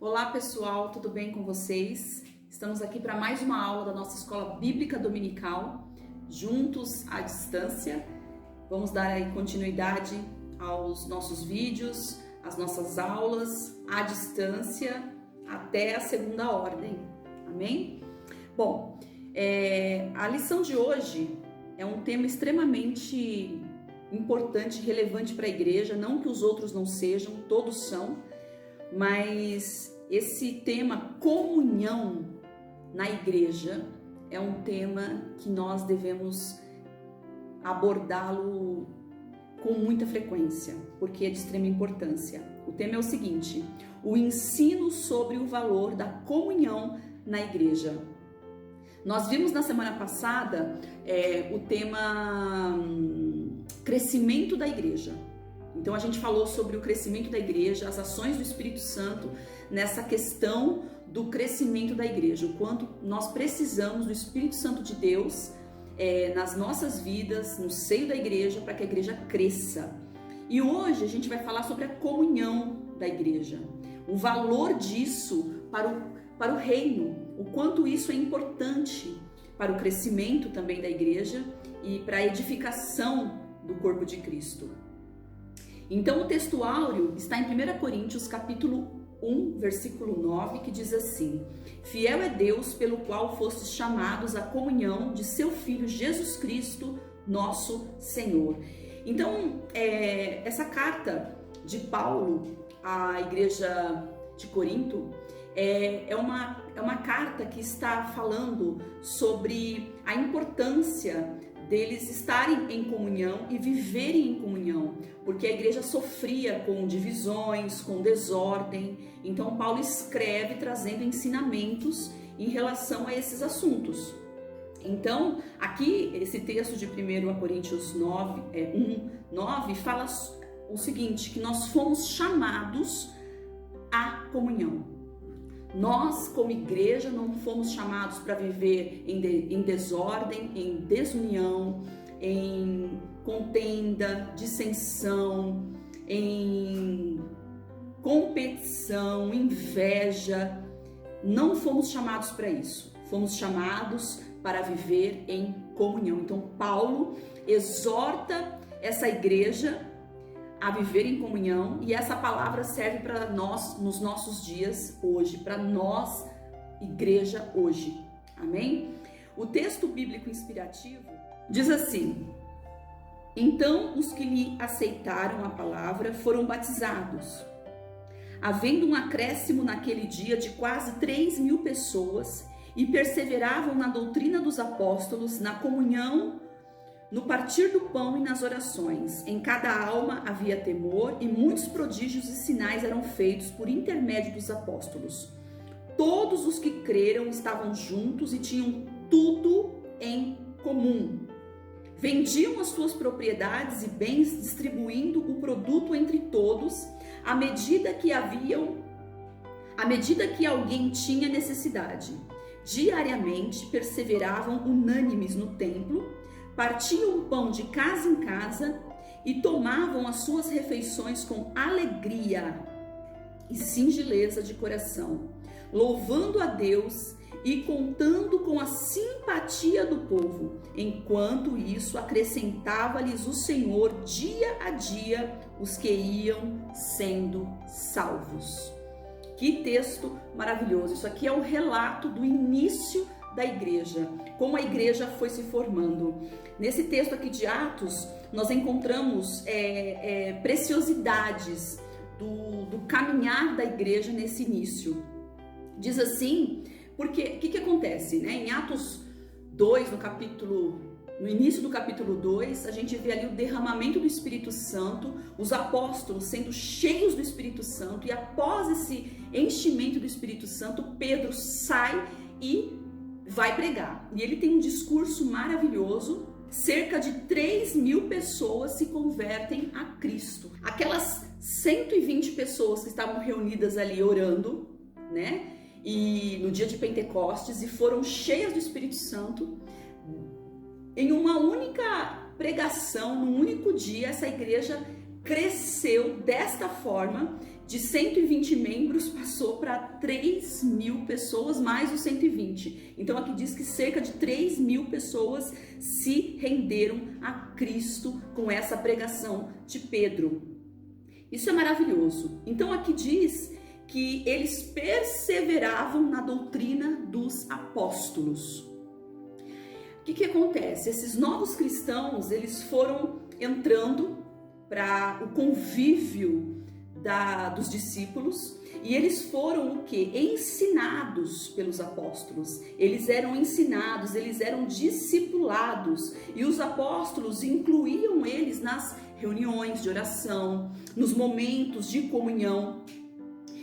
Olá pessoal, tudo bem com vocês? Estamos aqui para mais uma aula da nossa Escola Bíblica Dominical, juntos à distância. Vamos dar aí continuidade aos nossos vídeos, às nossas aulas à distância até a segunda ordem, amém? Bom, a lição de hoje é um tema extremamente importante e relevante para a igreja, não que os outros não sejam, todos são, mas esse tema comunhão na igreja é um tema que nós devemos abordá-lo com muita frequência, porque é de extrema importância. O tema é o seguinte: o ensino sobre o valor da comunhão na igreja. Nós vimos na semana passada o tema crescimento da igreja. Então a gente falou sobre o crescimento da igreja, as ações do Espírito Santo nessa questão do crescimento da igreja, o quanto nós precisamos do Espírito Santo de Deus nas nossas vidas, no seio da igreja, para que a igreja cresça. E hoje a gente vai falar sobre a comunhão da igreja, o valor disso para o reino, o quanto isso é importante para o crescimento também da igreja e para a edificação do corpo de Cristo. Então o texto áureo está em 1 Coríntios capítulo 1, versículo 9, que diz assim: fiel é Deus pelo qual fostes chamados à comunhão de seu Filho Jesus Cristo, nosso Senhor. Então essa carta de Paulo à igreja de Corinto é uma carta que está falando sobre a importância deles estarem em comunhão e viverem em comunhão, porque a igreja sofria com divisões, com desordem. Então Paulo escreve trazendo ensinamentos em relação a esses assuntos. Então aqui esse texto de 1 Coríntios 1:9 fala o seguinte, que nós fomos chamados à comunhão. Nós, como igreja, não fomos chamados para viver em desordem, em desunião, em contenda, dissensão, em competição, inveja. Não fomos chamados para isso. Fomos chamados para viver em comunhão. Então, Paulo exorta essa igreja a viver em comunhão, e essa palavra serve para nós nos nossos dias hoje, para nós, igreja hoje, amém? O texto bíblico inspirativo diz assim: então os que lhe aceitaram a palavra foram batizados, havendo um acréscimo naquele dia de quase 3.000 pessoas, e perseveravam na doutrina dos apóstolos, na comunhão, no partir do pão e nas orações. Em cada alma havia temor, e muitos prodígios e sinais eram feitos por intermédio dos apóstolos. Todos os que creram estavam juntos e tinham tudo em comum. Vendiam as suas propriedades e bens, distribuindo o produto entre todos, à medida que alguém tinha necessidade. Diariamente perseveravam unânimes no templo, partiam o pão de casa em casa e tomavam as suas refeições com alegria e singeleza de coração, louvando a Deus e contando com a simpatia do povo. Enquanto isso, acrescentava-lhes o Senhor dia a dia os que iam sendo salvos. Que texto maravilhoso! Isso aqui é o relato do início da igreja, como a igreja foi se formando. Nesse texto aqui de Atos, nós encontramos preciosidades do caminhar da igreja nesse início. Diz assim, porque o que acontece, né? Em Atos 2, no início do capítulo 2, a gente vê ali o derramamento do Espírito Santo, os apóstolos sendo cheios do Espírito Santo, e após esse enchimento do Espírito Santo, Pedro sai e vai pregar. E ele tem um discurso maravilhoso. Cerca de 3.000 pessoas se convertem a Cristo. Aquelas 120 pessoas que estavam reunidas ali orando, né? E no dia de Pentecostes, e foram cheias do Espírito Santo, em uma única pregação, num único dia, essa igreja cresceu desta forma de 120 membros passou para 3.000 pessoas, mais os 120. Então aqui diz que cerca de 3.000 pessoas se renderam a Cristo com essa pregação de Pedro. Isso é maravilhoso. Então aqui diz que eles perseveravam na doutrina dos apóstolos. O que acontece? Esses novos cristãos, eles foram entrando para o convívio dos discípulos, e eles foram o quê? Ensinados pelos apóstolos. Eles eram ensinados, eles eram discipulados, e os apóstolos incluíam eles nas reuniões de oração, nos momentos de comunhão.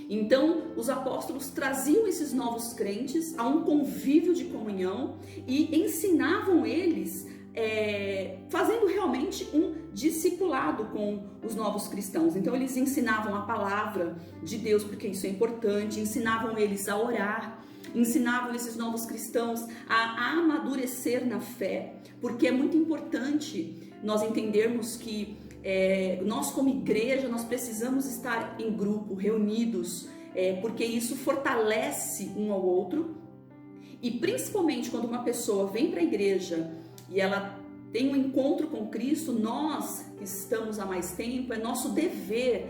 Então, os apóstolos traziam esses novos crentes a um convívio de comunhão e ensinavam eles, fazendo realmente um discipulado com os novos cristãos. Então, eles ensinavam a palavra de Deus, porque isso é importante, ensinavam eles a orar, ensinavam esses novos cristãos a amadurecer na fé, porque é muito importante nós entendermos que nós como igreja, nós precisamos estar em grupo, reunidos, porque isso fortalece um ao outro, e principalmente quando uma pessoa vem para a igreja e ela tem um encontro com Cristo, nós que estamos há mais tempo, é nosso dever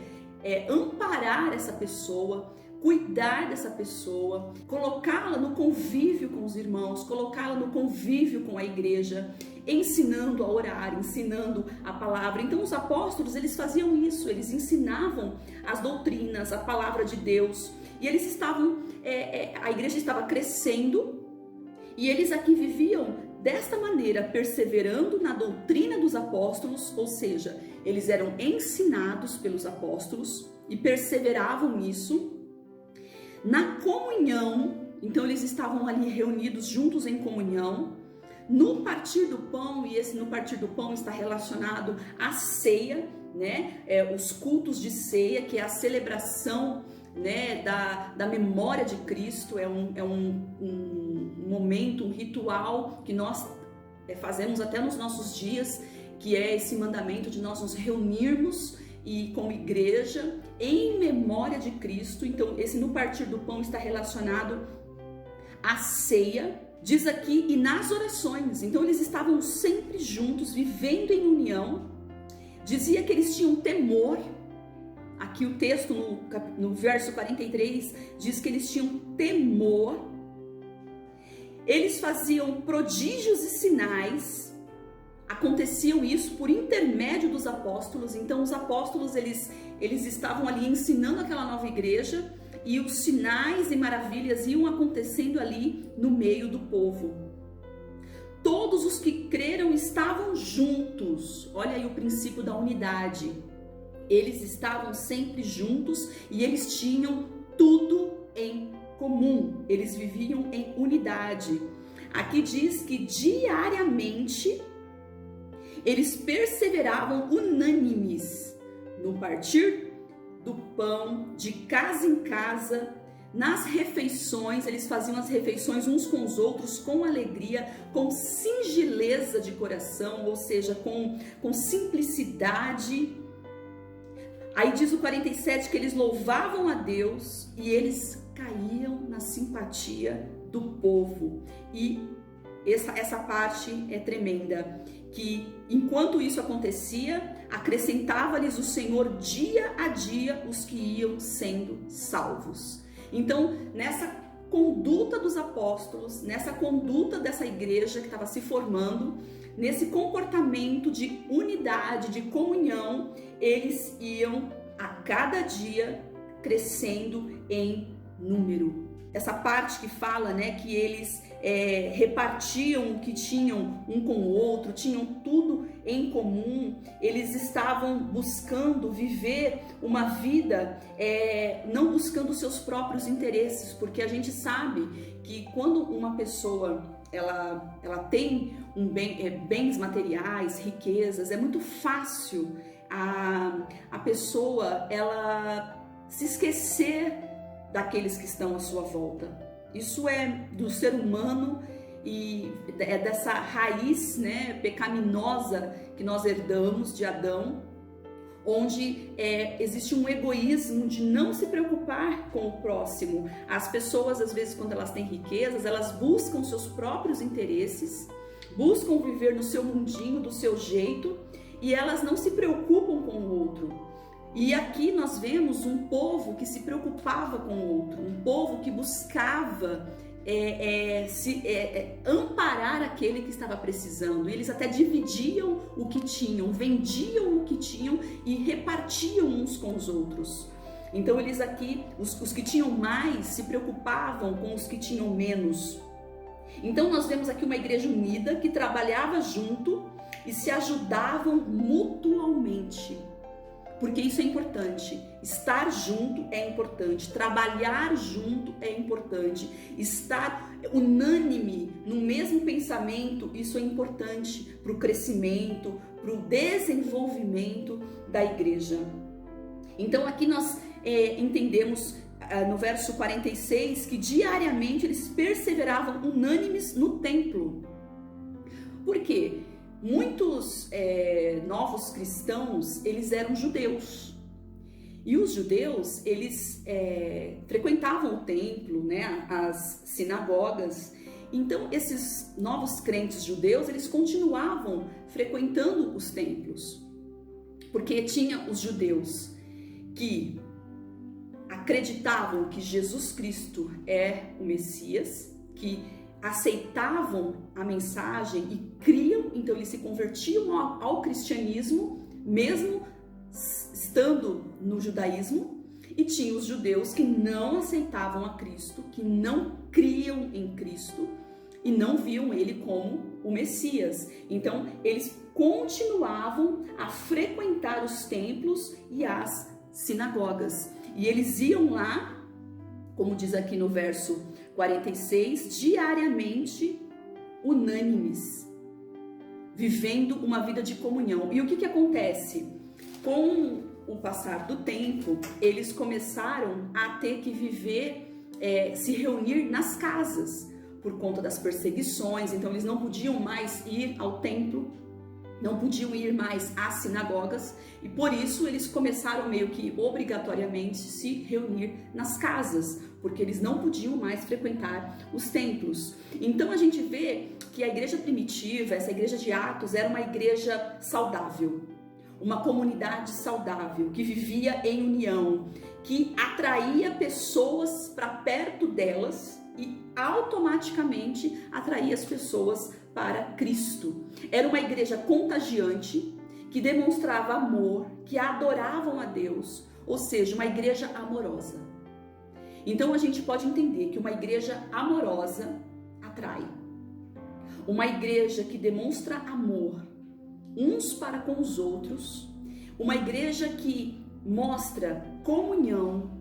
amparar essa pessoa, cuidar dessa pessoa, colocá-la no convívio com os irmãos, colocá-la no convívio com a igreja, ensinando a orar, ensinando a palavra. Então os apóstolos, eles faziam isso, eles ensinavam as doutrinas, a palavra de Deus, e eles estavam, a igreja estava crescendo, e eles aqui viviam desta maneira, perseverando na doutrina dos apóstolos, ou seja, eles eram ensinados pelos apóstolos e perseveravam nisso. Na comunhão, então eles estavam ali reunidos juntos em comunhão, no partir do pão, e esse no partir do pão está relacionado à ceia, né? Os cultos de ceia, que é a celebração, né, da memória de Cristo, é um momento, um ritual que nós fazemos até nos nossos dias, que é esse mandamento de nós nos reunirmos e como igreja em memória de Cristo. Então esse no partir do pão está relacionado à ceia, diz aqui, e nas orações. Então eles estavam sempre juntos, vivendo em união. Dizia que eles tinham temor. Aqui o texto no verso 43 diz que eles tinham temor. Eles faziam prodígios e sinais. Aconteciam isso por intermédio dos apóstolos. Então os apóstolos, eles estavam ali ensinando aquela nova igreja, e os sinais e maravilhas iam acontecendo ali no meio do povo. Todos os que creram estavam juntos. Olha aí o princípio da unidade. Eles estavam sempre juntos e eles tinham tudo em comum. Eles viviam em unidade. Aqui diz que diariamente eles perseveravam unânimes no partir do pão, de casa em casa, nas refeições. Eles faziam as refeições uns com os outros com alegria, com singeleza de coração, ou seja, com simplicidade. Aí diz o 47 que eles louvavam a Deus e eles caíam na simpatia do povo. E essa parte é tremenda, que enquanto isso acontecia, acrescentava-lhes o Senhor dia a dia os que iam sendo salvos. Então, nessa conduta dos apóstolos, nessa conduta dessa igreja que estava se formando, nesse comportamento de unidade, de comunhão, eles iam a cada dia crescendo em número. Essa parte que fala, né, que eles repartiam o que tinham um com o outro, tinham tudo em comum. Eles estavam buscando viver uma vida, não buscando os seus próprios interesses, porque a gente sabe que quando uma pessoa ela tem bens materiais, riquezas, é muito fácil a pessoa ela se esquecer daqueles que estão à sua volta. Isso é do ser humano e é dessa raiz, né, pecaminosa que nós herdamos de Adão. onde existe um egoísmo de não se preocupar com o próximo. As pessoas, às vezes, quando elas têm riquezas, elas buscam seus próprios interesses, buscam viver no seu mundinho, do seu jeito, e elas não se preocupam com o outro. E aqui nós vemos um povo que se preocupava com o outro, um povo que buscava amparar aquele que estava precisando. Eles até dividiam o que tinham, vendiam o que tinham e repartiam uns com os outros. Então eles aqui, os que tinham mais, se preocupavam com os que tinham menos. Então nós vemos aqui uma igreja unida que trabalhava junto e se ajudavam mutuamente. Porque isso é importante, estar junto é importante, trabalhar junto é importante, estar unânime no mesmo pensamento, isso é importante para o crescimento, para o desenvolvimento da igreja. Então aqui nós entendemos no verso 46 que diariamente eles perseveravam unânimes no templo. Por quê? Muitos novos cristãos, eles eram judeus. E os judeus, eles frequentavam o templo, né, as sinagogas. Então, esses novos crentes judeus, eles continuavam frequentando os templos. Porque tinha os judeus que acreditavam que Jesus Cristo é o Messias, que aceitavam a mensagem e criam, então eles se convertiam ao cristianismo, mesmo estando no judaísmo, e tinha os judeus que não aceitavam a Cristo, que não criam em Cristo e não viam ele como o Messias. Então eles continuavam a frequentar os templos e as sinagogas, e eles iam lá, como diz aqui no verso 46, diariamente unânimes, vivendo uma vida de comunhão. E o que acontece? Com o passar do tempo, eles começaram a ter que viver, se reunir nas casas, por conta das perseguições. Então eles não podiam mais ir ao templo, não podiam ir mais às sinagogas, e por isso eles começaram meio que obrigatoriamente se reunir nas casas, porque eles não podiam mais frequentar os templos. Então a gente vê que a igreja primitiva, essa igreja de Atos, era uma igreja saudável, uma comunidade saudável, que vivia em união, que atraía pessoas para perto delas e automaticamente atraía as pessoas para Cristo. Era uma igreja contagiante, que demonstrava amor, que adoravam a Deus, ou seja, uma igreja amorosa. Então a gente pode entender que uma igreja amorosa atrai. Uma igreja que demonstra amor uns para com os outros, uma igreja que mostra comunhão,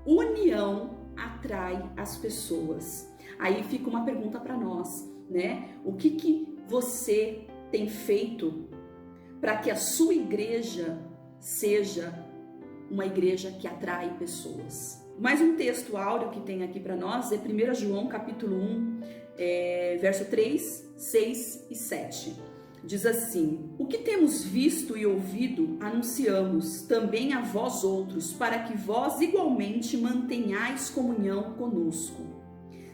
união, atrai as pessoas. Aí fica uma pergunta para nós, né? O que você tem feito para que a sua igreja seja uma igreja que atrai pessoas? Mais um texto áureo que tem aqui para nós é 1 João capítulo 1, verso 3, 6 e 7. Diz assim: o que temos visto e ouvido, anunciamos também a vós outros, para que vós igualmente mantenhais comunhão conosco.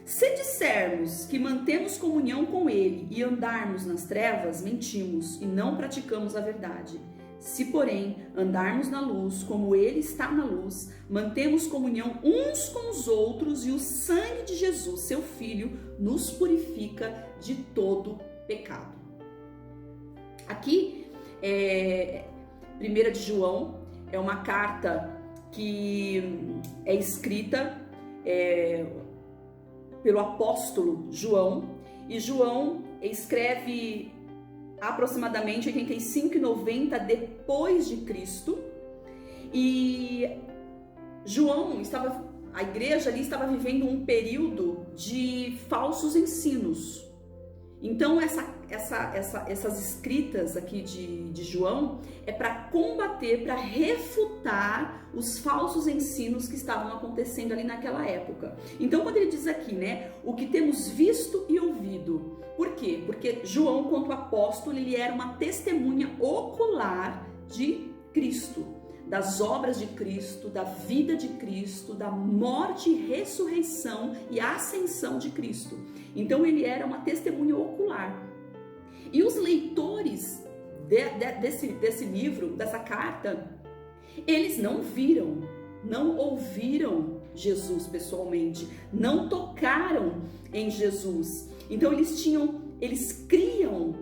Se dissermos que mantemos comunhão com ele e andarmos nas trevas, mentimos e não praticamos a verdade. Se, porém, andarmos na luz, como ele está na luz, mantemos comunhão uns com os outros, e o sangue de Jesus, seu Filho, nos purifica de todo pecado. Aqui, 1 de João, é uma carta que é escrita pelo apóstolo João, e João escreve aproximadamente 85 e 90 depois de Cristo, e a igreja ali estava vivendo um período de falsos ensinos. Então essas escritas aqui de João é para combater, para refutar os falsos ensinos que estavam acontecendo ali naquela época. Então quando ele diz aqui, né, o que temos visto e ouvido, por quê? Porque João, quanto apóstolo, ele era uma testemunha ocular de Cristo. das obras de Cristo, da vida de Cristo, da morte, ressurreição e ascensão de Cristo. Então ele era uma testemunha ocular. E os leitores desse livro, dessa carta, eles não viram, não ouviram Jesus pessoalmente, não tocaram em Jesus. Então eles criam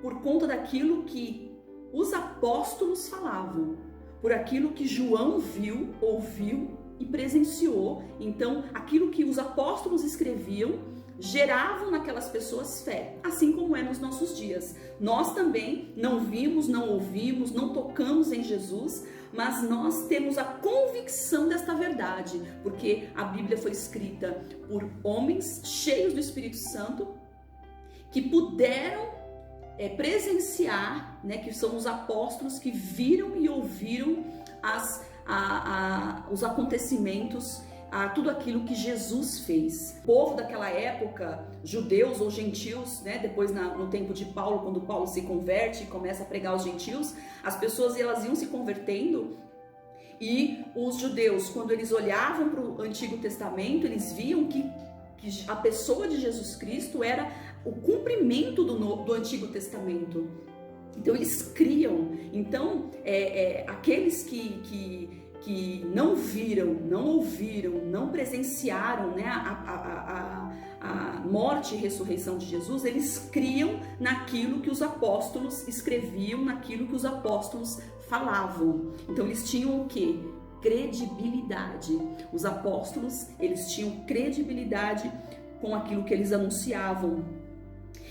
por conta daquilo que os apóstolos falavam, por aquilo que João viu, ouviu e presenciou. Então aquilo que os apóstolos escreviam geravam naquelas pessoas fé, assim como é nos nossos dias. Nós também não vimos, não ouvimos, não tocamos em Jesus, mas nós temos a convicção desta verdade, porque a Bíblia foi escrita por homens cheios do Espírito Santo, que puderam presenciar, né, que são os apóstolos que viram e ouviram os acontecimentos, tudo aquilo que Jesus fez. O povo daquela época, judeus ou gentios, né, depois no tempo de Paulo, quando Paulo se converte e começa a pregar aos gentios, as pessoas elas iam se convertendo, e os judeus, quando eles olhavam para o Antigo Testamento, eles viam que a pessoa de Jesus Cristo era o cumprimento do Antigo Testamento. Então eles criam. Então aqueles que não viram, não ouviram, não presenciaram, né, a morte e ressurreição de Jesus, eles criam naquilo que os apóstolos escreviam, naquilo que os apóstolos falavam. Então eles tinham o quê? Credibilidade. Os apóstolos, eles tinham credibilidade com aquilo que eles anunciavam.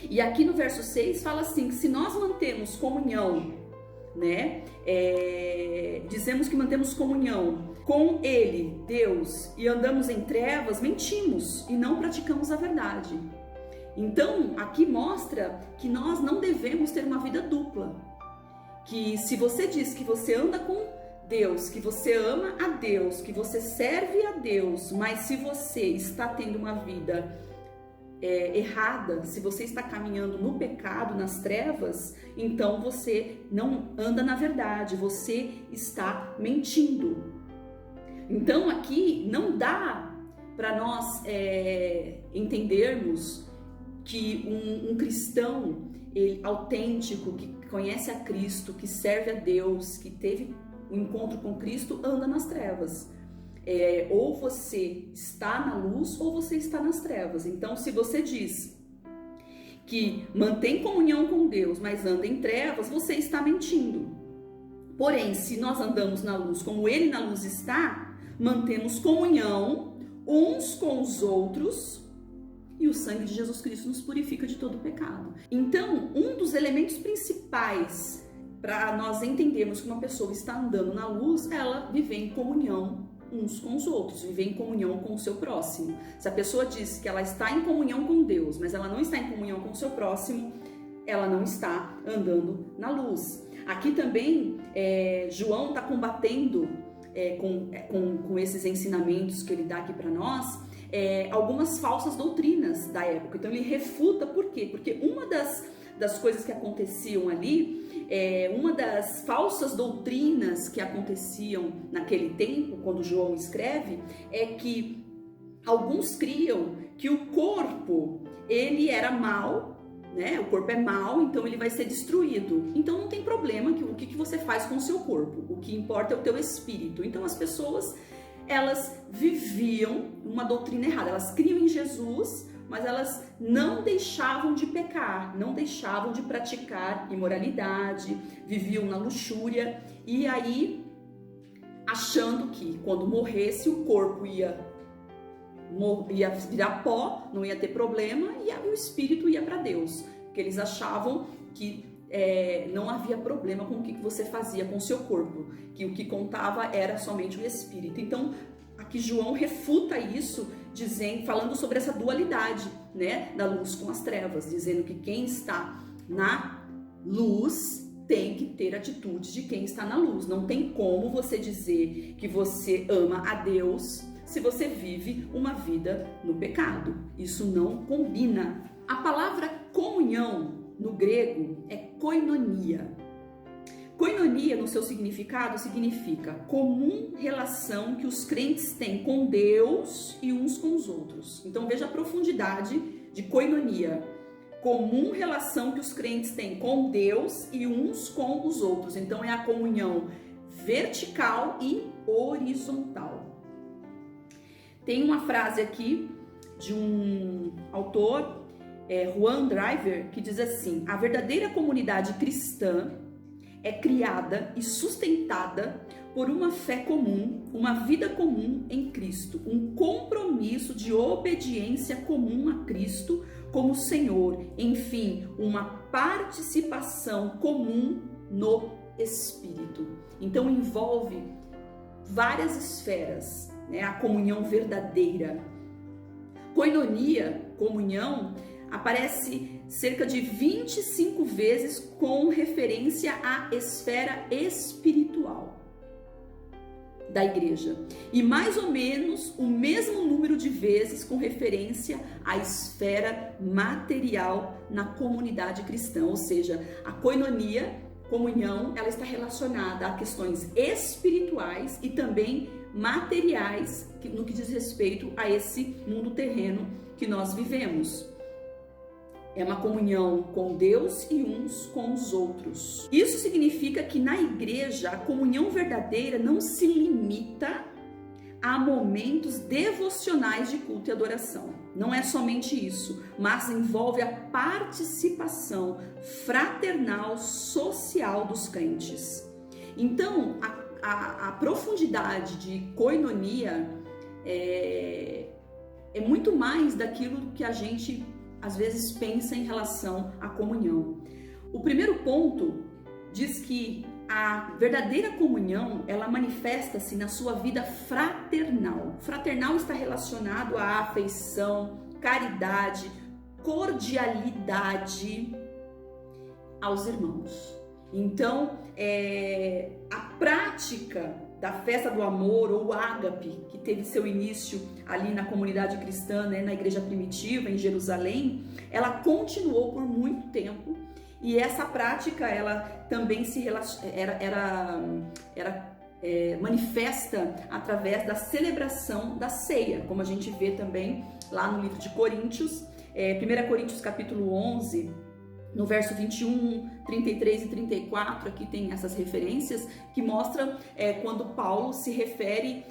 E aqui no verso 6 fala assim, que se nós mantemos comunhão, né, dizemos que mantemos comunhão com Ele, Deus, e andamos em trevas, mentimos e não praticamos a verdade. Então, aqui mostra que nós não devemos ter uma vida dupla. Que se você diz que você anda com Deus, que você ama a Deus, que você serve a Deus, mas se você está tendo uma vida errada, se você está caminhando no pecado, nas trevas, então você não anda na verdade, você está mentindo. Então aqui não dá para nós entendermos que um cristão autêntico, que conhece a Cristo, que serve a Deus, que teve um encontro com Cristo, anda nas trevas. Ou você está na luz ou você está nas trevas. Então, se você diz que mantém comunhão com Deus, mas anda em trevas, você está mentindo. Porém, se nós andamos na luz como Ele na luz está, mantemos comunhão uns com os outros, e o sangue de Jesus Cristo nos purifica de todo pecado. Então, um dos elementos principais para nós entendermos que uma pessoa está andando na luz, ela viver em comunhão uns com os outros, viver em comunhão com o seu próximo. Se a pessoa diz que ela está em comunhão com Deus, mas ela não está em comunhão com o seu próximo, ela não está andando na luz. Aqui também, João está combatendo com esses ensinamentos que ele dá aqui para nós, algumas falsas doutrinas da época. Então ele refuta, por quê? Porque uma das coisas que aconteciam ali, uma das falsas doutrinas que aconteciam naquele tempo, quando João escreve, é que alguns criam que o corpo, ele era mau, né? O corpo é mau, então ele vai ser destruído. Então não tem problema o que você faz com o seu corpo, o que importa é o teu espírito. Então as pessoas, elas viviam uma doutrina errada, elas criam em Jesus, mas elas não deixavam de pecar, não deixavam de praticar imoralidade, viviam na luxúria, e aí achando que quando morresse o corpo ia virar pó, não ia ter problema, e o espírito ia para Deus, porque eles achavam que não havia problema com o que você fazia com o seu corpo, que o que contava era somente o espírito. Então aqui João refuta isso, falando sobre essa dualidade, né, da luz com as trevas, dizendo que quem está na luz tem que ter atitudes de quem está na luz. Não tem como você dizer que você ama a Deus se você vive uma vida no pecado. Isso não combina. A palavra comunhão no grego é koinonia. Koinonia, no seu significado, significa comum relação que os crentes têm com Deus e uns com os outros. Então veja a profundidade de koinonia. Comum relação que os crentes têm com Deus e uns com os outros. Então é a comunhão vertical e horizontal. Tem uma frase aqui de um autor, Juan Driver, que diz assim: a verdadeira comunidade cristã é criada e sustentada por uma fé comum, uma vida comum em Cristo, um compromisso de obediência comum a Cristo como Senhor, enfim, uma participação comum no Espírito. Então envolve várias esferas, né? A comunhão verdadeira. Koinonia, comunhão, aparece cerca de 25 vezes com referência à esfera espiritual da igreja e mais ou menos o mesmo número de vezes com referência à esfera material na comunidade cristã, ou seja, a koinonia, comunhão, ela está relacionada a questões espirituais e também materiais no que diz respeito a esse mundo terreno que nós vivemos. É uma comunhão com Deus e uns com os outros. Isso significa que na igreja a comunhão verdadeira não se limita a momentos devocionais de culto e adoração. Não é somente isso, mas envolve a participação fraternal, social dos crentes. Então, a profundidade de koinonia é muito mais daquilo que a gente às vezes pensa em relação à comunhão. O primeiro ponto diz que a verdadeira comunhão, ela manifesta-se na sua vida fraternal. Fraternal está relacionado à afeição, caridade, cordialidade aos irmãos. Então, a prática da festa do amor, ou ágape, que teve seu início ali na comunidade cristã, né, na igreja primitiva em Jerusalém, ela continuou por muito tempo, e essa prática ela também manifesta através da celebração da ceia, como a gente vê também lá no livro de Coríntios, 1 Coríntios capítulo 11, no verso 21, 33 e 34, aqui tem essas referências que mostram quando Paulo se refere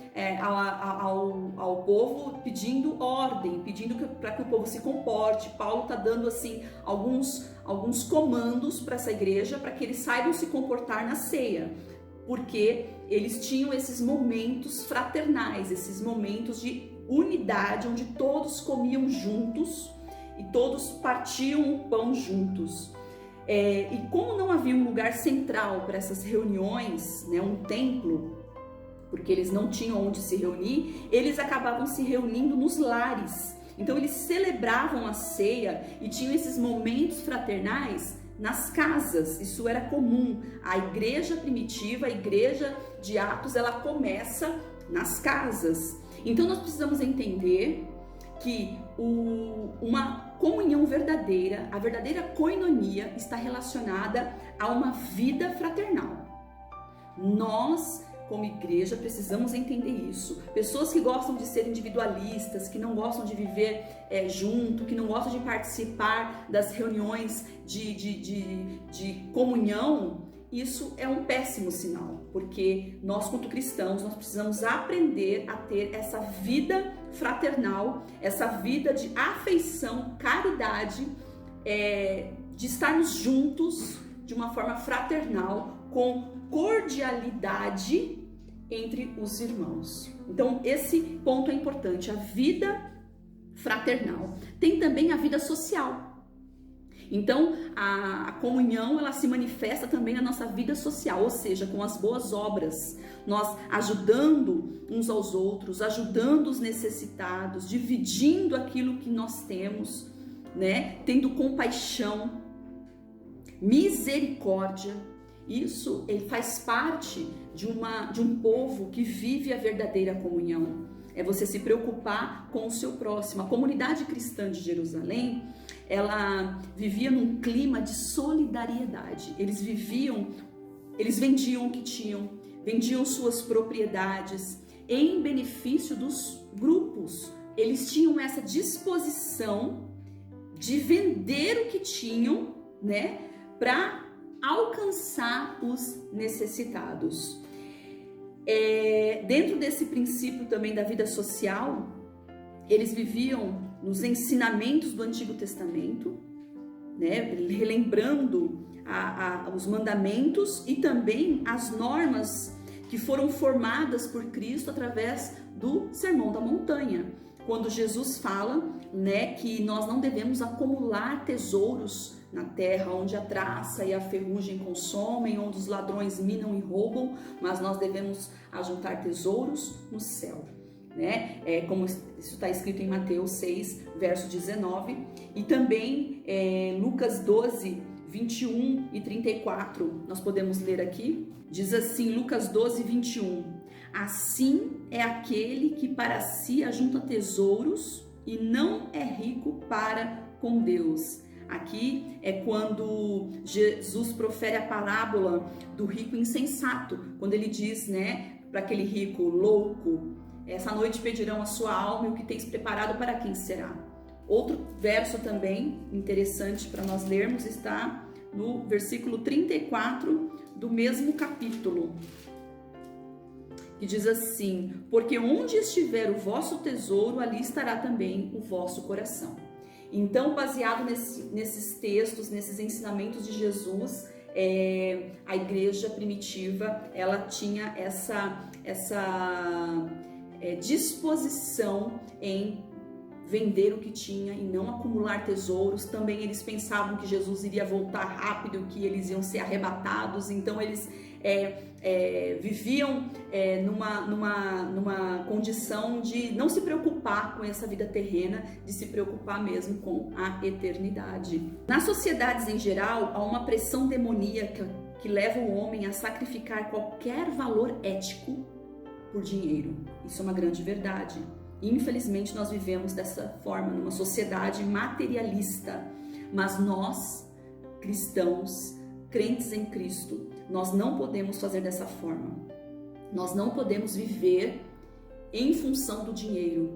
ao povo pedindo ordem, pedindo para que o povo se comporte. Paulo está dando assim alguns comandos para essa igreja para que eles saibam se comportar na ceia, porque eles tinham esses momentos fraternais, esses momentos de unidade, onde todos comiam juntos e todos partiam o pão juntos. E como não havia um lugar central para essas reuniões, né, um templo, porque eles não tinham onde se reunir, eles acabavam se reunindo nos lares. Então eles celebravam a ceia e tinham esses momentos fraternais nas casas. Isso era comum. A igreja primitiva, a igreja de Atos, ela começa nas casas. Então nós precisamos entender que uma comunhão verdadeira, a verdadeira koinonia, está relacionada a uma vida fraternal. Nós, como igreja, precisamos entender isso. Pessoas que gostam de ser individualistas, que não gostam de viver junto, que não gostam de participar das reuniões de comunhão, isso é um péssimo sinal, porque nós, quanto cristãos, nós precisamos aprender a ter essa vida fraternal, essa vida de afeição, caridade, de estarmos juntos de uma forma fraternal, com cordialidade entre os irmãos. Então, esse ponto é importante, a vida fraternal. Tem também a vida social. Então, a comunhão, ela se manifesta também na nossa vida social, ou seja, com as boas obras, nós ajudando uns aos outros, ajudando os necessitados, dividindo aquilo que nós temos, né? Tendo compaixão, misericórdia. Isso faz parte de um povo que vive a verdadeira comunhão. É você se preocupar com o seu próximo. A comunidade cristã de Jerusalém, ela vivia num clima de solidariedade. Eles viviam Eles vendiam o que tinham, vendiam suas propriedades em benefício dos grupos. Eles tinham essa disposição de vender o que tinham, né, para alcançar os necessitados. Dentro desse princípio também da vida social, eles viviam nos ensinamentos do Antigo Testamento, né, relembrando os mandamentos e também as normas que foram formadas por Cristo através do Sermão da Montanha, quando Jesus fala, né, que nós não devemos acumular tesouros na terra, onde a traça e a ferrugem consomem, onde os ladrões minam e roubam, mas nós devemos ajuntar tesouros no céu, né? Como isso está escrito em Mateus 6, verso 19, e também Lucas 12, 21 e 34, nós podemos ler aqui, diz assim, Lucas 12, 21, assim é aquele que para si ajunta tesouros e não é rico para com Deus. Aqui é quando Jesus profere a parábola do rico insensato, quando ele diz, né, para aquele rico louco, essa noite pedirão a sua alma e o que tens preparado para quem será? Outro verso também interessante para nós lermos está no versículo 34 do mesmo capítulo, que diz assim, porque onde estiver o vosso tesouro, ali estará também o vosso coração. Então, baseado nesses textos, nesses ensinamentos de Jesus, a igreja primitiva, ela tinha essa disposição em vender o que tinha e não acumular tesouros. Também eles pensavam que Jesus iria voltar rápido, que eles iam ser arrebatados, então eles viviam numa condição de não se preocupar com essa vida terrena, de se preocupar mesmo com a eternidade. Nas sociedades em geral, há uma pressão demoníaca que leva o homem a sacrificar qualquer valor ético por dinheiro. Isso é uma grande verdade. Infelizmente, nós vivemos dessa forma, numa sociedade materialista, mas nós, cristãos, crentes em Cristo, nós não podemos fazer dessa forma. Nós não podemos viver em função do dinheiro,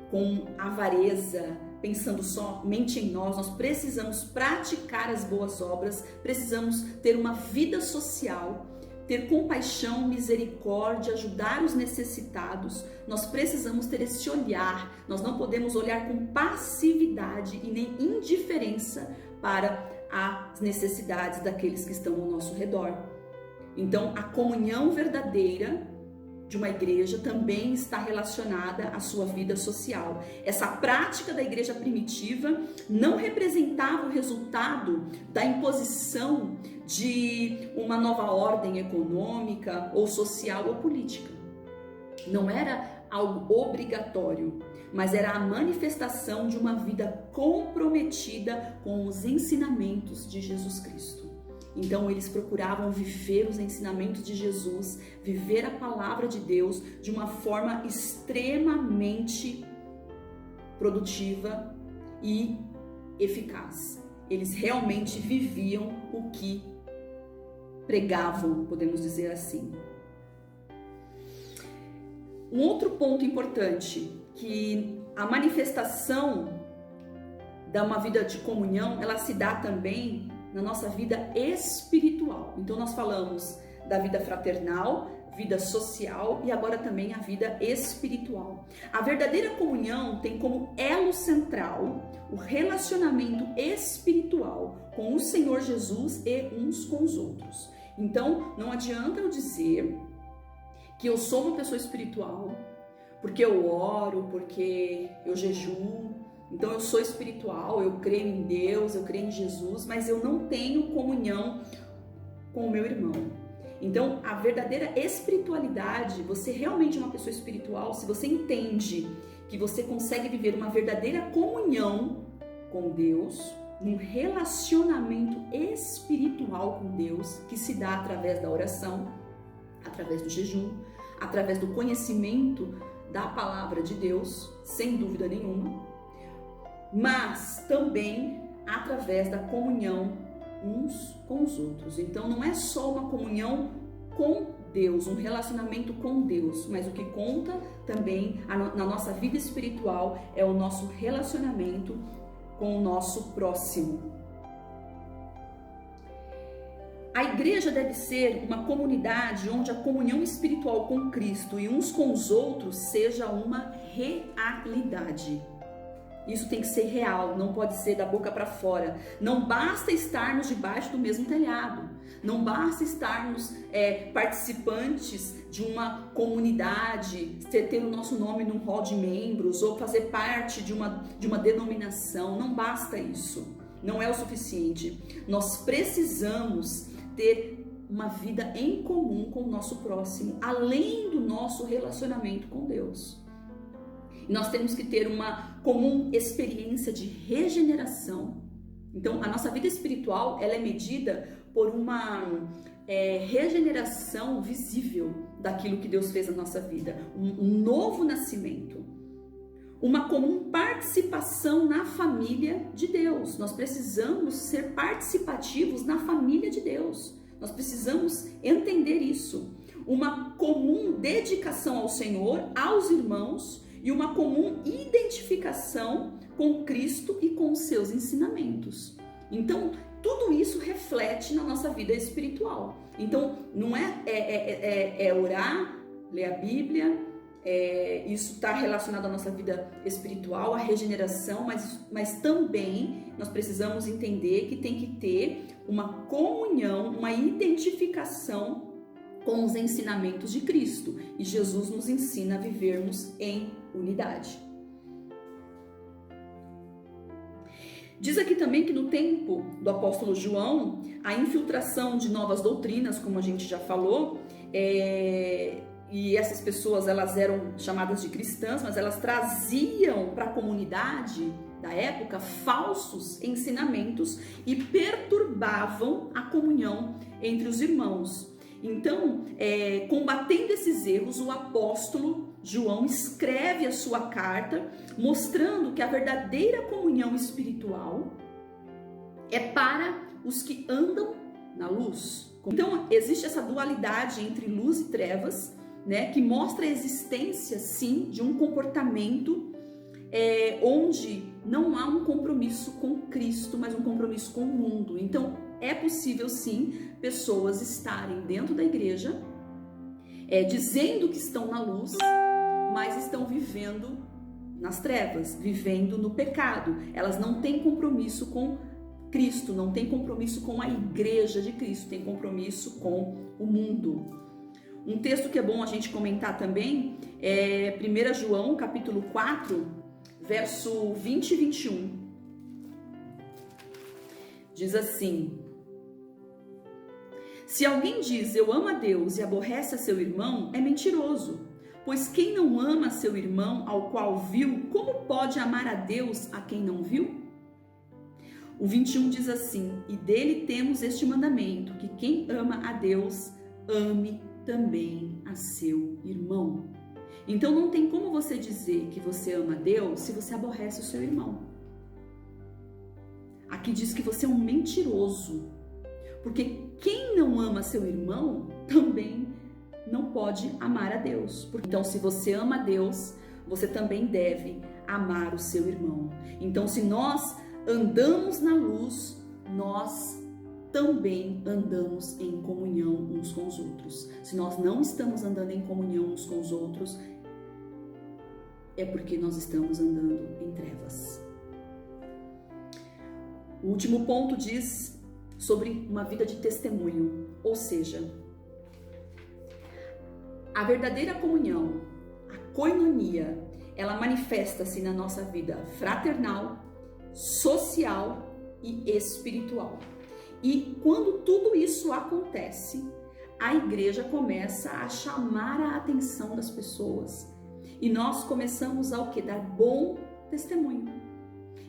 com avareza, pensando somente em nós. Nós precisamos praticar as boas obras, precisamos ter uma vida social, ter compaixão, misericórdia, ajudar os necessitados. Nós precisamos ter esse olhar. Nós não podemos olhar com passividade e nem indiferença para as necessidades daqueles que estão ao nosso redor. Então, a comunhão verdadeira de uma igreja também está relacionada à sua vida social. Essa prática da igreja primitiva não representava o resultado da imposição de uma nova ordem econômica ou social ou política. Não era algo obrigatório, mas era a manifestação de uma vida comprometida com os ensinamentos de Jesus Cristo. Então eles procuravam viver os ensinamentos de Jesus, viver a palavra de Deus de uma forma extremamente produtiva e eficaz. Eles realmente viviam o que pregavam, podemos dizer assim. Um outro ponto importante, que a manifestação de uma vida de comunhão, ela se dá também na nossa vida espiritual. Então nós falamos da vida fraternal, vida social e agora também a vida espiritual. A verdadeira comunhão tem como elo central o relacionamento espiritual com o Senhor Jesus e uns com os outros. Então não adianta eu dizer que eu sou uma pessoa espiritual porque eu oro, porque eu jejuo. Então eu sou espiritual, eu creio em Deus, eu creio em Jesus, mas eu não tenho comunhão com o meu irmão. Então a verdadeira espiritualidade, você realmente é uma pessoa espiritual, se você entende que você consegue viver uma verdadeira comunhão com Deus, um relacionamento espiritual com Deus, que se dá através da oração, através do jejum, através do conhecimento da palavra de Deus, sem dúvida nenhuma, mas também através da comunhão uns com os outros. Então não é só uma comunhão com Deus, um relacionamento com Deus, mas o que conta também na nossa vida espiritual é o nosso relacionamento com o nosso próximo. A igreja deve ser uma comunidade onde a comunhão espiritual com Cristo e uns com os outros seja uma realidade. Isso tem que ser real, não pode ser da boca para fora. Não basta estarmos debaixo do mesmo telhado. Não basta estarmos participantes de uma comunidade, ter o nosso nome num hall de membros ou fazer parte de uma denominação. Não basta isso. Não é o suficiente. Nós precisamos ter uma vida em comum com o nosso próximo, além do nosso relacionamento com Deus. Nós temos que ter uma comum experiência de regeneração. Então, a nossa vida espiritual, ela é medida por uma regeneração visível daquilo que Deus fez na nossa vida, um novo nascimento, uma comum participação na família de Deus. Nós precisamos ser participativos na família de Deus. Nós precisamos entender isso. Uma comum dedicação ao Senhor, aos irmãos, e uma comum identificação com Cristo e com os seus ensinamentos. Então, tudo isso reflete na nossa vida espiritual. Então, não é orar, ler a Bíblia, isso está relacionado à nossa vida espiritual, à regeneração, mas também nós precisamos entender que tem que ter uma comunhão, uma identificação com os ensinamentos de Cristo. E Jesus nos ensina a vivermos em unidade. Diz aqui também que no tempo do apóstolo João, a infiltração de novas doutrinas, como a gente já falou, e essas pessoas, elas eram chamadas de cristãs, mas elas traziam para a comunidade da época falsos ensinamentos e perturbavam a comunhão entre os irmãos. Então, combatendo esses erros, o apóstolo João escreve a sua carta, mostrando que a verdadeira comunhão espiritual é para os que andam na luz. Então, existe essa dualidade entre luz e trevas, né, que mostra a existência, sim, de um comportamento onde não há um compromisso com Cristo, mas um compromisso com o mundo. Então, é possível, sim, pessoas estarem dentro da igreja, dizendo que estão na luz, mas estão vivendo nas trevas, vivendo no pecado. Elas não têm compromisso com Cristo, não têm compromisso com a igreja de Cristo, têm compromisso com o mundo. Um texto que é bom a gente comentar também é 1 João, capítulo 4, verso 20 e 21. Diz assim: se alguém diz eu amo a Deus e aborrece a seu irmão, é mentiroso. Pois quem não ama seu irmão ao qual viu, como pode amar a Deus a quem não viu? O 21 diz assim: e dele temos este mandamento, que quem ama a Deus, ame também a seu irmão. Então não tem como você dizer que você ama a Deus se você aborrece o seu irmão. Aqui diz que você é um mentiroso, porque quem não ama seu irmão também não pode amar a Deus. Então, se você ama a Deus, você também deve amar o seu irmão. Então, se nós andamos na luz, nós também andamos em comunhão uns com os outros. Se nós não estamos andando em comunhão uns com os outros, é porque nós estamos andando em trevas. O último ponto diz sobre uma vida de testemunho, ou seja, a verdadeira comunhão, a koinonia, ela manifesta-se na nossa vida fraternal, social e espiritual. E quando tudo isso acontece, a igreja começa a chamar a atenção das pessoas. E nós começamos a dar bom testemunho.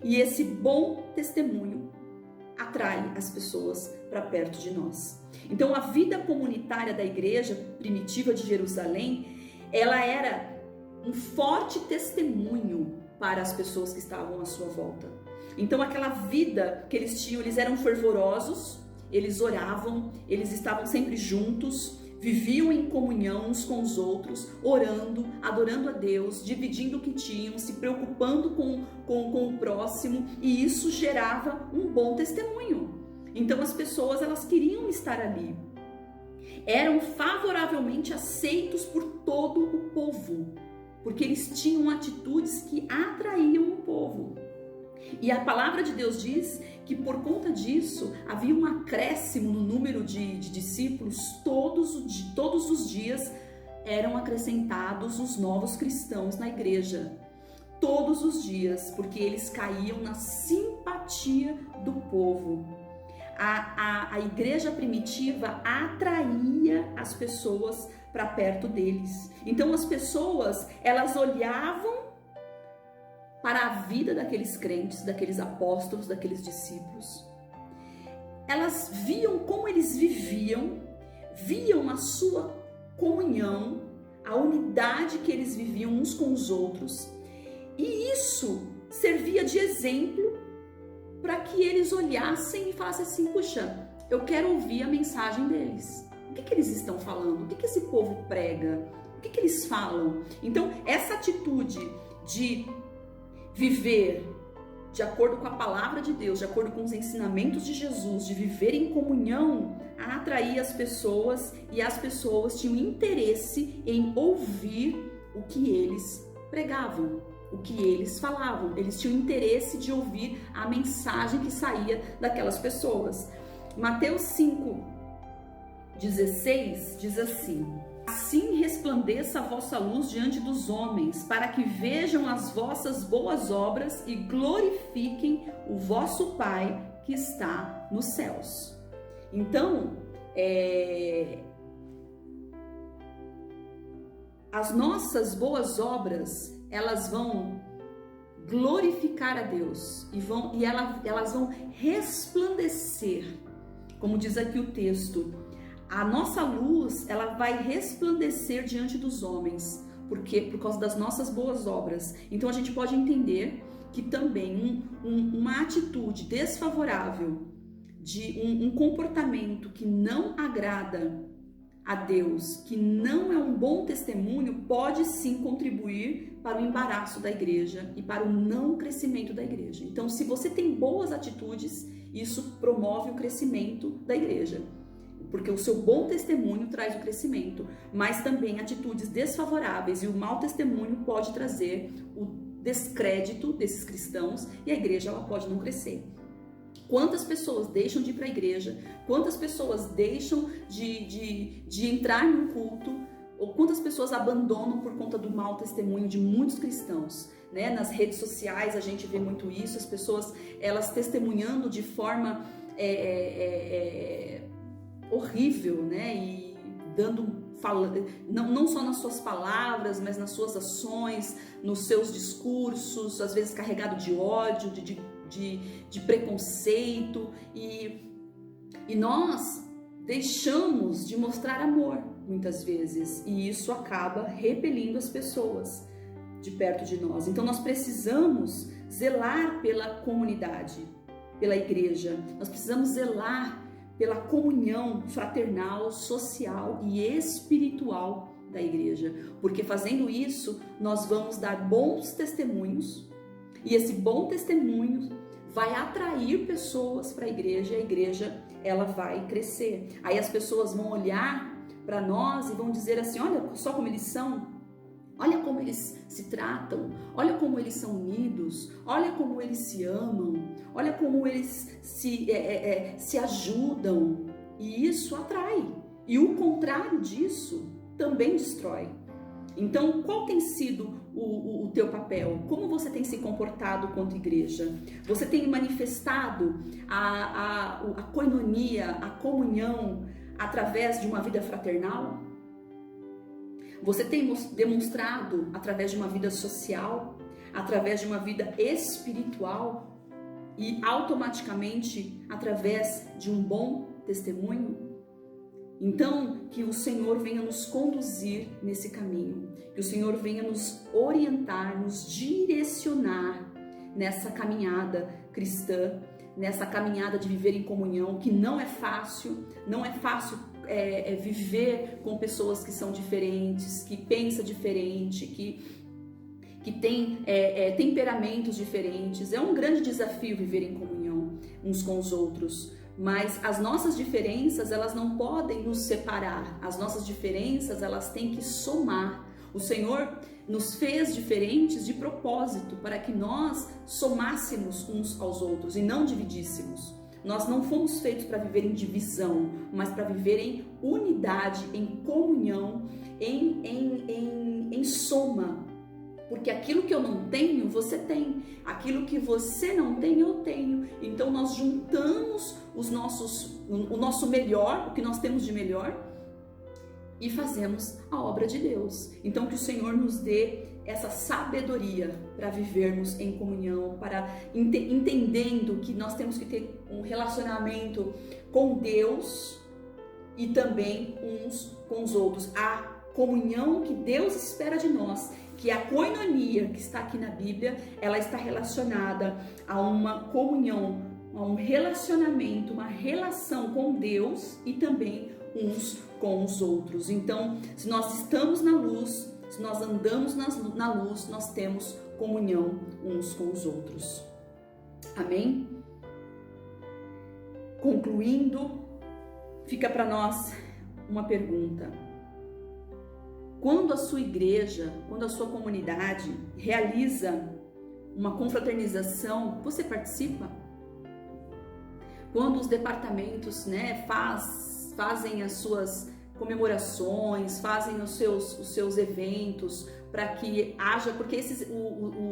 E esse bom testemunho atrai as pessoas para perto de nós. Então, a vida comunitária da igreja primitiva de Jerusalém, ela era um forte testemunho para as pessoas que estavam à sua volta. Então, aquela vida que eles tinham, eles eram fervorosos, eles oravam, eles estavam sempre juntos, viviam em comunhão uns com os outros, orando, adorando a Deus, dividindo o que tinham, se preocupando com o próximo, e isso gerava um bom testemunho. Então as pessoas, elas queriam estar ali. Eram favoravelmente aceitos por todo o povo, porque eles tinham atitudes que atraíam o povo. E a palavra de Deus diz que por conta disso havia um acréscimo no número de discípulos. Todos os dias eram acrescentados os novos cristãos na igreja. Todos os dias, porque eles caíam na simpatia do povo. A igreja primitiva atraía as pessoas para perto deles. Então as pessoas, elas olhavam para a vida daqueles crentes, daqueles apóstolos, daqueles discípulos. Elas viam como eles viviam, viam a sua comunhão, a unidade que eles viviam uns com os outros, e isso servia de exemplo para que eles olhassem e falassem assim: puxa, eu quero ouvir a mensagem deles. O que eles estão falando? O que esse povo prega? O que eles falam? Então, essa atitude de viver de acordo com a palavra de Deus, de acordo com os ensinamentos de Jesus, de viver em comunhão, atraía as pessoas, e as pessoas tinham interesse em ouvir o que eles pregavam, o que eles falavam. Eles tinham interesse de ouvir a mensagem que saía daquelas pessoas. Mateus 5:16 diz assim: assim resplandeça a vossa luz diante dos homens, para que vejam as vossas boas obras e glorifiquem o vosso Pai que está nos céus. Então, as nossas boas obras, elas vão glorificar a Deus e elas vão resplandecer, como diz aqui o texto. A nossa luz, ela vai resplandecer diante dos homens, porque por causa das nossas boas obras. Então a gente pode entender que também uma atitude desfavorável, de um comportamento que não agrada a Deus, que não é um bom testemunho, pode sim contribuir para o embaraço da igreja e para o não crescimento da igreja. Então, se você tem boas atitudes, isso promove o crescimento da igreja, porque o seu bom testemunho traz o crescimento, mas também atitudes desfavoráveis e o mau testemunho pode trazer o descrédito desses cristãos, e a igreja ela pode não crescer. Quantas pessoas deixam de ir para a igreja, quantas pessoas deixam de entrar no culto, ou quantas pessoas abandonam por conta do mau testemunho de muitos cristãos, né? Nas redes sociais a gente vê muito isso, as pessoas elas testemunhando de forma horrível, né? E não só nas suas palavras, mas nas suas ações, nos seus discursos, às vezes carregado de ódio, de preconceito, e nós deixamos de mostrar amor muitas vezes, e isso acaba repelindo as pessoas de perto de nós. Então nós precisamos zelar pela comunidade, pela igreja, nós precisamos zelar pela comunhão fraternal, social e espiritual da igreja, porque fazendo isso nós vamos dar bons testemunhos, e esse bom testemunho vai atrair pessoas para a igreja ela vai crescer. Aí as pessoas vão olhar para nós e vão dizer assim: olha só como eles são, olha como eles se tratam, olha como eles são unidos, olha como eles se amam, olha como eles se ajudam. E isso atrai. E o contrário disso também destrói. Então, qual tem sido o teu papel? Como você tem se comportado quanto igreja? Você tem manifestado a koinonia, a comunhão, através de uma vida fraternal? Você tem demonstrado através de uma vida social, através de uma vida espiritual e automaticamente através de um bom testemunho? Então, que o Senhor venha nos conduzir nesse caminho, que o Senhor venha nos orientar, nos direcionar nessa caminhada cristã, nessa caminhada de viver em comunhão, que não é fácil viver com pessoas que são diferentes, que pensam diferente, que tem temperamentos diferentes. É um grande desafio viver em comunhão uns com os outros, mas as nossas diferenças, elas não podem nos separar, as nossas diferenças, elas têm que somar. O Senhor nos fez diferentes de propósito, para que nós somássemos uns aos outros e não dividíssemos. Nós não fomos feitos para viver em divisão, mas para viver em unidade, em comunhão, em soma. Porque aquilo que eu não tenho, você tem. Aquilo que você não tem, eu tenho. Então nós juntamos o nosso melhor, o que nós temos de melhor, e fazemos a obra de Deus. Então que o Senhor nos dê essa sabedoria para vivermos em comunhão, para entendendo que nós temos que ter um relacionamento com Deus e também uns com os outros. A comunhão que Deus espera de nós, que a koinonia que está aqui na Bíblia, ela está relacionada a uma comunhão, a um relacionamento, uma relação com Deus e também uns com os outros. Então, se nós estamos na luz, se nós andamos na luz, nós temos comunhão uns com os outros. Amém? Concluindo, fica para nós uma pergunta. Quando a sua igreja, quando a sua comunidade realiza uma confraternização, você participa? Quando os departamentos, fazem as suas comemorações, fazem os seus eventos para que haja, porque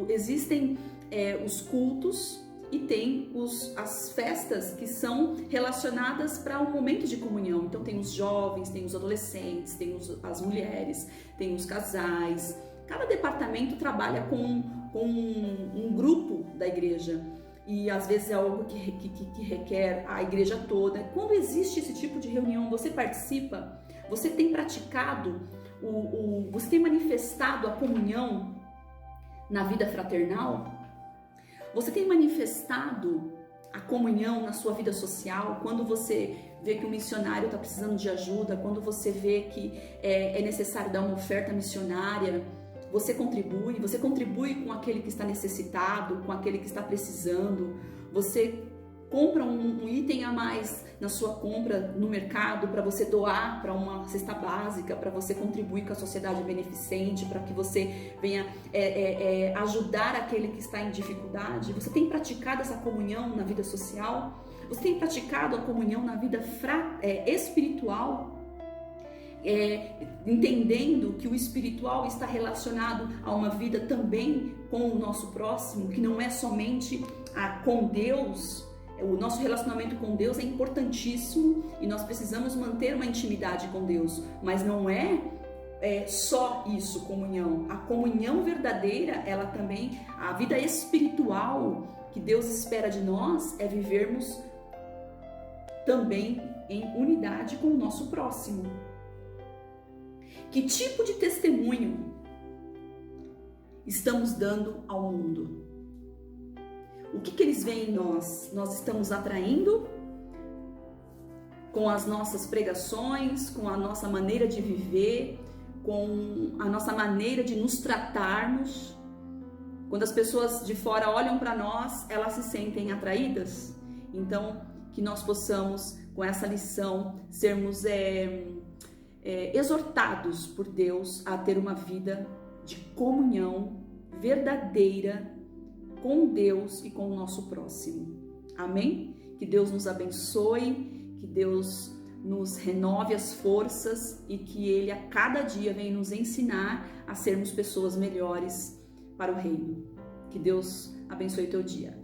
existem os cultos e tem as festas que são relacionadas para um momento de comunhão. Então tem os jovens, tem os adolescentes, tem as mulheres, tem os casais. Cada departamento trabalha com um grupo da igreja. E às vezes é algo que requer a igreja toda. Quando existe esse tipo de reunião, você participa? Você tem praticado, você tem manifestado a comunhão na vida fraternal? Você tem manifestado a comunhão na sua vida social? Quando você vê que um missionário está precisando de ajuda, quando você vê que é necessário dar uma oferta missionária, você contribui com aquele que está necessitado, com aquele que está precisando. Você compra um item a mais na sua compra no mercado para você doar para uma cesta básica, para você contribuir com a sociedade beneficente, para que você venha ajudar aquele que está em dificuldade. Você tem praticado essa comunhão na vida social? Você tem praticado a comunhão na vida espiritual? Entendendo que o espiritual está relacionado a uma vida também com o nosso próximo, que não é somente com Deus. O nosso relacionamento com Deus é importantíssimo e nós precisamos manter uma intimidade com Deus, mas não é só isso, comunhão. A comunhão verdadeira, ela também, a vida espiritual que Deus espera de nós é vivermos também em unidade com o nosso próximo. Que tipo de testemunho estamos dando ao mundo? O que eles veem em nós? Nós estamos atraindo com as nossas pregações, com a nossa maneira de viver, com a nossa maneira de nos tratarmos. Quando as pessoas de fora olham para nós, elas se sentem atraídas. Então, que nós possamos, com essa lição, sermos exortados por Deus a ter uma vida de comunhão verdadeira com Deus e com o nosso próximo. Amém? Que Deus nos abençoe, que Deus nos renove as forças e que Ele a cada dia venha nos ensinar a sermos pessoas melhores para o reino. Que Deus abençoe teu dia.